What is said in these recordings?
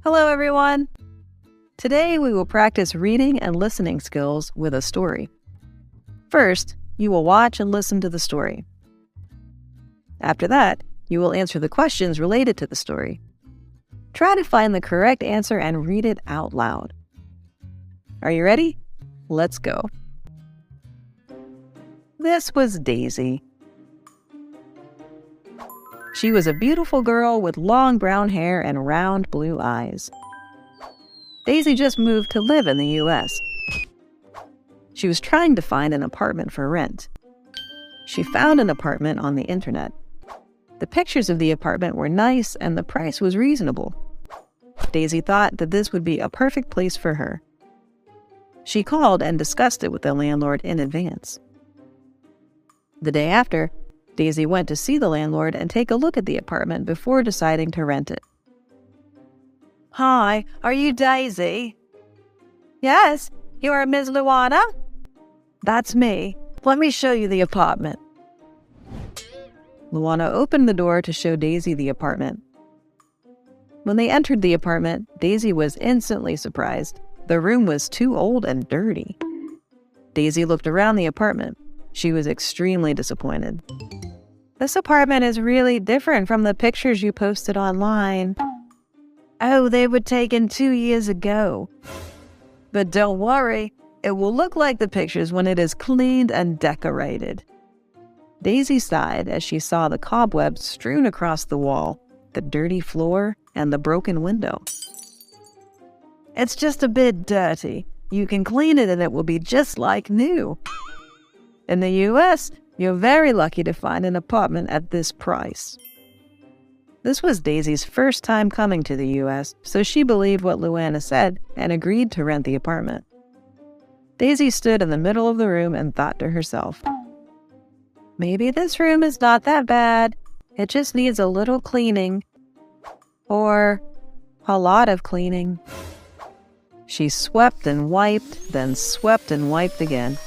Hello, everyone. Today, we will practice reading and listening skills with a story. First, you will watch and listen to the story. After that, you will answer the questions related to the story. Try to find the correct answer and read it out loud. Are you ready? Let's go. This was Daisy. She was a beautiful girl with long brown hair and round blue eyes. Daisy just moved to live in the U.S. She was trying to find an apartment for rent. She found an apartment on the internet. The pictures of the apartment were nice and the price was reasonable. Daisy thought that this would be a perfect place for her. She called and discussed it with the landlord in advance. The day after, Daisy went to see the landlord and take a look at the apartment before deciding to rent it. Hi, are you Daisy? Yes, you are Ms. Luana? That's me. Let me show you the apartment. Luana opened the door to show Daisy the apartment. When they entered the apartment, Daisy was instantly surprised. The room was too old and dirty. Daisy looked around the apartment. She was extremely disappointed. This apartment is really different from the pictures you posted online. Oh, they were taken 2 years ago. But don't worry, it will look like the pictures when it is cleaned and decorated. Daisy sighed as she saw the cobwebs strewn across the wall, the dirty floor, and the broken window. It's just a bit dirty. You can clean it and it will be just like new. In the U.S., you're very lucky to find an apartment at this price. This was Daisy's first time coming to the U.S., so she believed what Luana said and agreed to rent the apartment. Daisy stood in the middle of the room and thought to herself, maybe this room is not that bad. It just needs a little cleaning. Or a lot of cleaning. She swept and wiped, then swept and wiped again.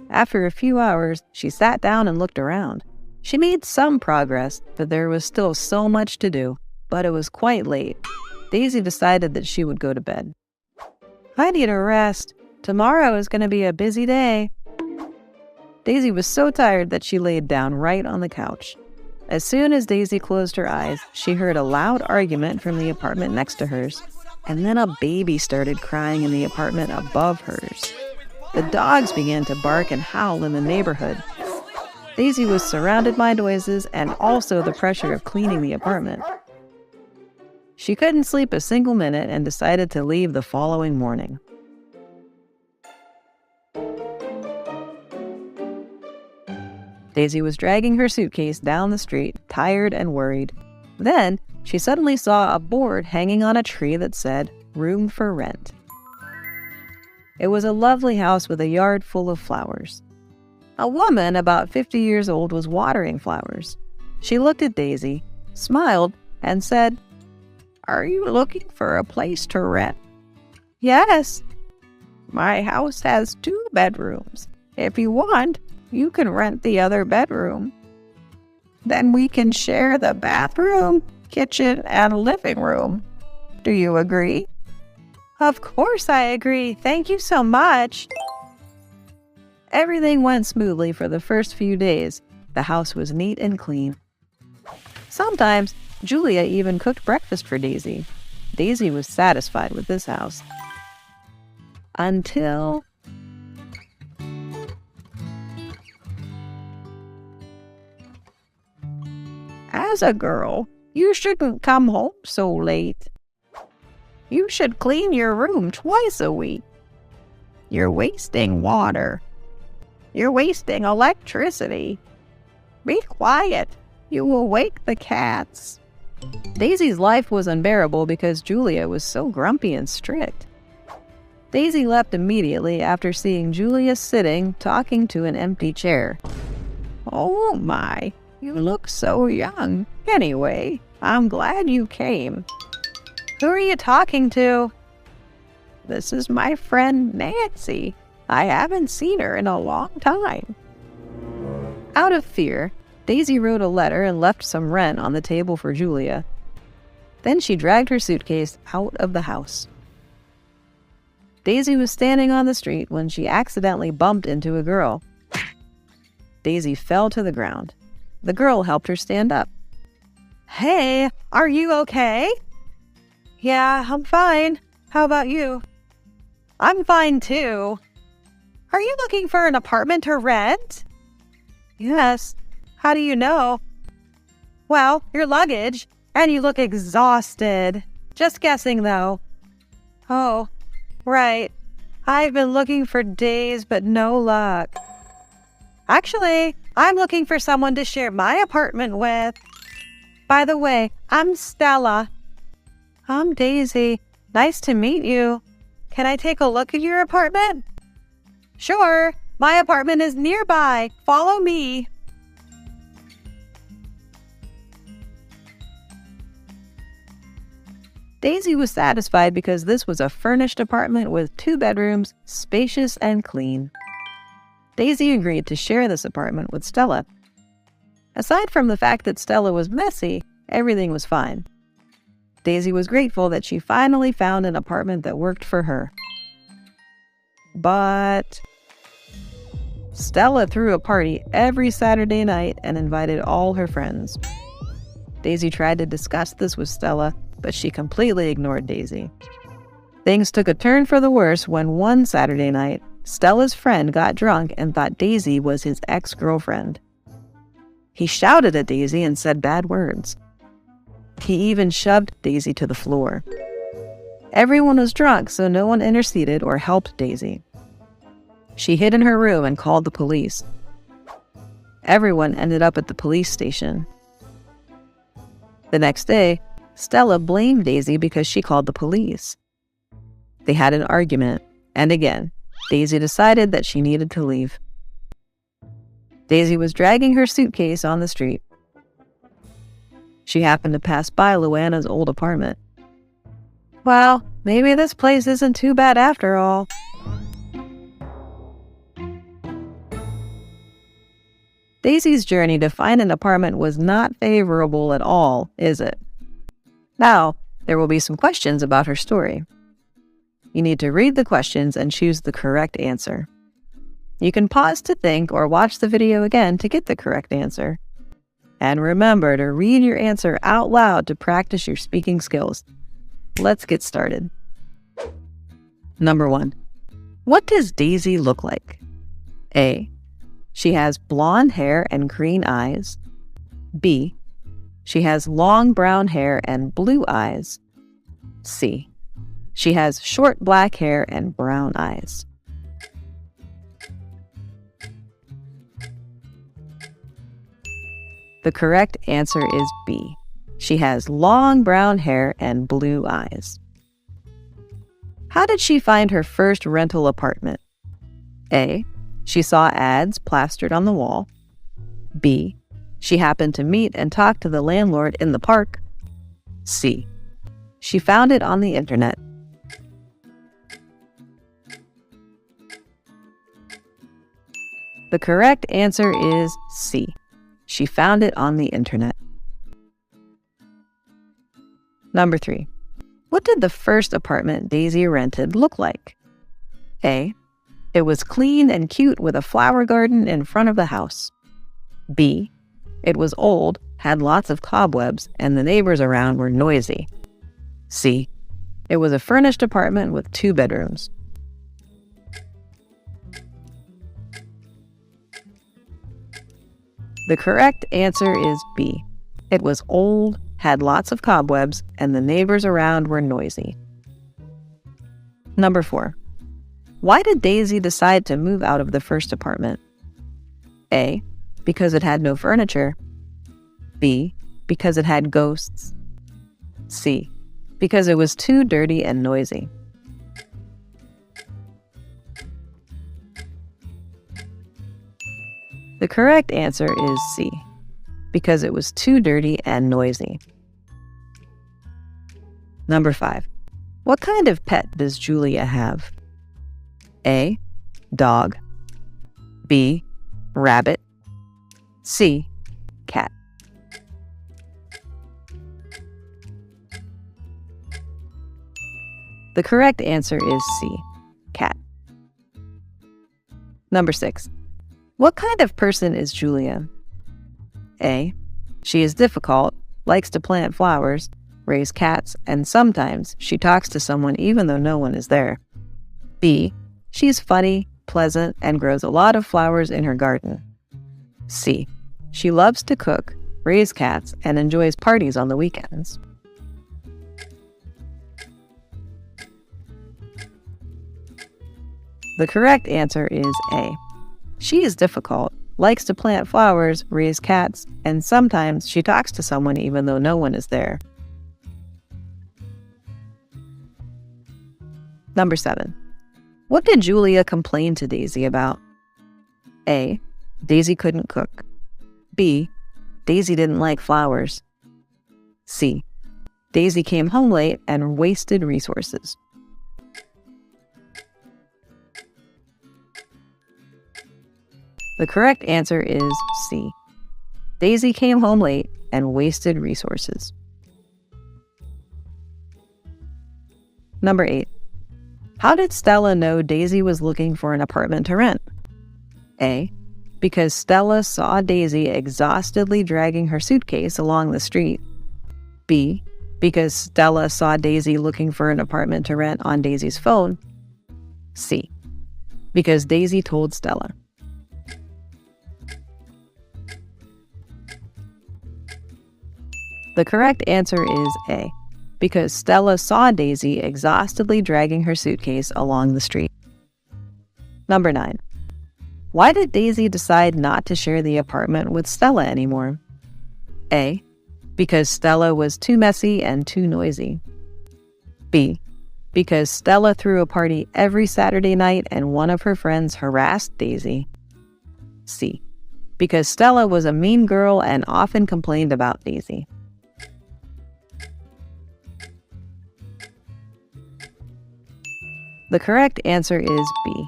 After a few hours, she sat down and looked around. She made some progress, but there was still so much to do. But it was quite late. Daisy decided that she would go to bed. I need a rest. Tomorrow is going to be a busy day. Daisy was so tired that she laid down right on the couch. As soon as Daisy closed her eyes, she heard a loud argument from the apartment next to hers, and then a baby started crying in the apartment above hers. The dogs began to bark and howl in the neighborhood. Daisy was surrounded by noises and also the pressure of cleaning the apartment. She couldn't sleep a single minute and decided to leave the following morning. Daisy was dragging her suitcase down the street, tired and worried. Then, she suddenly saw a board hanging on a tree that said, "Room for rent." It was a lovely house with a yard full of flowers. A woman about 50 years old was watering flowers. She looked at Daisy, smiled, and said, "Are you looking for a place to rent?" "Yes. My house has 2 bedrooms. If you want, you can rent the other bedroom. Then we can share the bathroom, kitchen, and living room. Do you agree?" "Of course I agree. Thank you so much." Everything went smoothly for the first few days. The house was neat and clean. Sometimes, Julia even cooked breakfast for Daisy. Daisy was satisfied with this house. Until... As a girl, you shouldn't come home so late. You should clean your room twice a week. You're wasting water. You're wasting electricity. Be quiet. You will wake the cats. Daisy's life was unbearable because Julia was so grumpy and strict. Daisy left immediately after seeing Julia sitting, talking to an empty chair. "Oh my, you look so young. Anyway, I'm glad you came." "Who are you talking to?" "This is my friend Nancy. I haven't seen her in a long time." Out of fear, Daisy wrote a letter and left some rent on the table for Julia. Then she dragged her suitcase out of the house. Daisy was standing on the street when she accidentally bumped into a girl. Daisy fell to the ground. The girl helped her stand up. Hey, are you okay? Yeah, I'm fine. How about you? I'm fine too. Are you looking for an apartment to rent? Yes. How do you know? Well, your luggage, and you look exhausted. Just guessing though. Oh, right. I've been looking for days, but no luck. Actually, I'm looking for someone to share my apartment with. By the way, I'm Stella. I'm Daisy. Nice to meet you. Can I take a look at your apartment? Sure. My apartment is nearby. Follow me. Daisy was satisfied because this was a furnished apartment with 2 bedrooms, spacious and clean. Daisy agreed to share this apartment with Stella. Aside from the fact that Stella was messy, everything was fine. Daisy was grateful that she finally found an apartment that worked for her. But Stella threw a party every Saturday night and invited all her friends. Daisy tried to discuss this with Stella, but she completely ignored Daisy. Things took a turn for the worse when one Saturday night, Stella's friend got drunk and thought Daisy was his ex-girlfriend. He shouted at Daisy and said bad words. He even shoved Daisy to the floor. Everyone was drunk, so no one interceded or helped Daisy. She hid in her room and called the police. Everyone ended up at the police station. The next day, Stella blamed Daisy because she called the police. They had an argument, and again, Daisy decided that she needed to leave. Daisy was dragging her suitcase on the street. She happened to pass by Luana's old apartment. Well, maybe this place isn't too bad after all. Daisy's journey to find an apartment was not favorable at all, is it? Now, there will be some questions about her story. You need to read the questions and choose the correct answer. You can pause to think or watch the video again to get the correct answer. And remember to read your answer out loud to practice your speaking skills. Let's get started. Number 1. What does Daisy look like? A. She has blonde hair and green eyes. B. She has long brown hair and blue eyes. C. She has short black hair and brown eyes. The correct answer is B. She has long brown hair and blue eyes. How did she find her first rental apartment? A. She saw ads plastered on the wall. B. She happened to meet and talk to the landlord in the park. C. She found it on the internet. The correct answer is C. She found it on the internet. Number 3. What did the first apartment Daisy rented look like? A. It was clean and cute with a flower garden in front of the house. B. It was old, had lots of cobwebs, and the neighbors around were noisy. C. It was a furnished apartment with 2 bedrooms. The correct answer is B. It was old, had lots of cobwebs, and the neighbors around were noisy. Number 4. Why did Daisy decide to move out of the first apartment? A. Because it had no furniture. B. Because it had ghosts. C. Because it was too dirty and noisy. The correct answer is C. Because it was too dirty and noisy. Number 5. What kind of pet does Julia have? A. Dog. B. Rabbit. C. cat. The correct answer is C, cat. Number 6. What kind of person is Julia? A. She is difficult, likes to plant flowers, raise cats, and sometimes she talks to someone even though no one is there. B. She's funny, pleasant, and grows a lot of flowers in her garden. C. She loves to cook, raise cats, and enjoys parties on the weekends. The correct answer is A. She is difficult, likes to plant flowers, raise cats, and sometimes she talks to someone even though no one is there. Number 7. What did Julia complain to Daisy about? A. Daisy couldn't cook. B. Daisy didn't like flowers. C. Daisy came home late and wasted resources. The correct answer is C. Daisy came home late and wasted resources. Number 8. How did Stella know Daisy was looking for an apartment to rent? A. Because Stella saw Daisy exhaustedly dragging her suitcase along the street. B. Because Stella saw Daisy looking for an apartment to rent on Daisy's phone. C. Because Daisy told Stella. The correct answer is A. Because Stella saw Daisy exhaustedly dragging her suitcase along the street. Number 9. Why did Daisy decide not to share the apartment with Stella anymore? A. Because Stella was too messy and too noisy. B. Because Stella threw a party every Saturday night and one of her friends harassed Daisy. C. Because Stella was a mean girl and often complained about Daisy. The correct answer is B.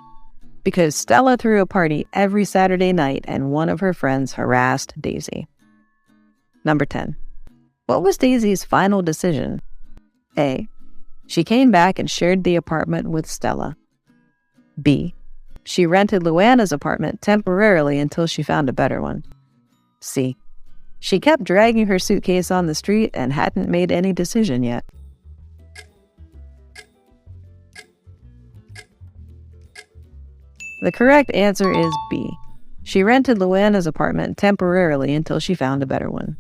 Because Stella threw a party every Saturday night and one of her friends harassed Daisy. Number 10. What was Daisy's final decision? A. She came back and shared the apartment with Stella. B. She rented Luana's apartment temporarily until she found a better one. C. She kept dragging her suitcase on the street and hadn't made any decision yet. The correct answer is B. She rented Luana's apartment temporarily until she found a better one.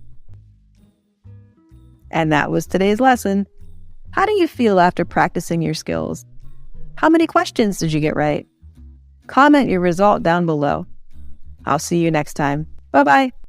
And that was today's lesson. How do you feel after practicing your skills? How many questions did you get right? Comment your result down below. I'll see you next time. Bye-bye.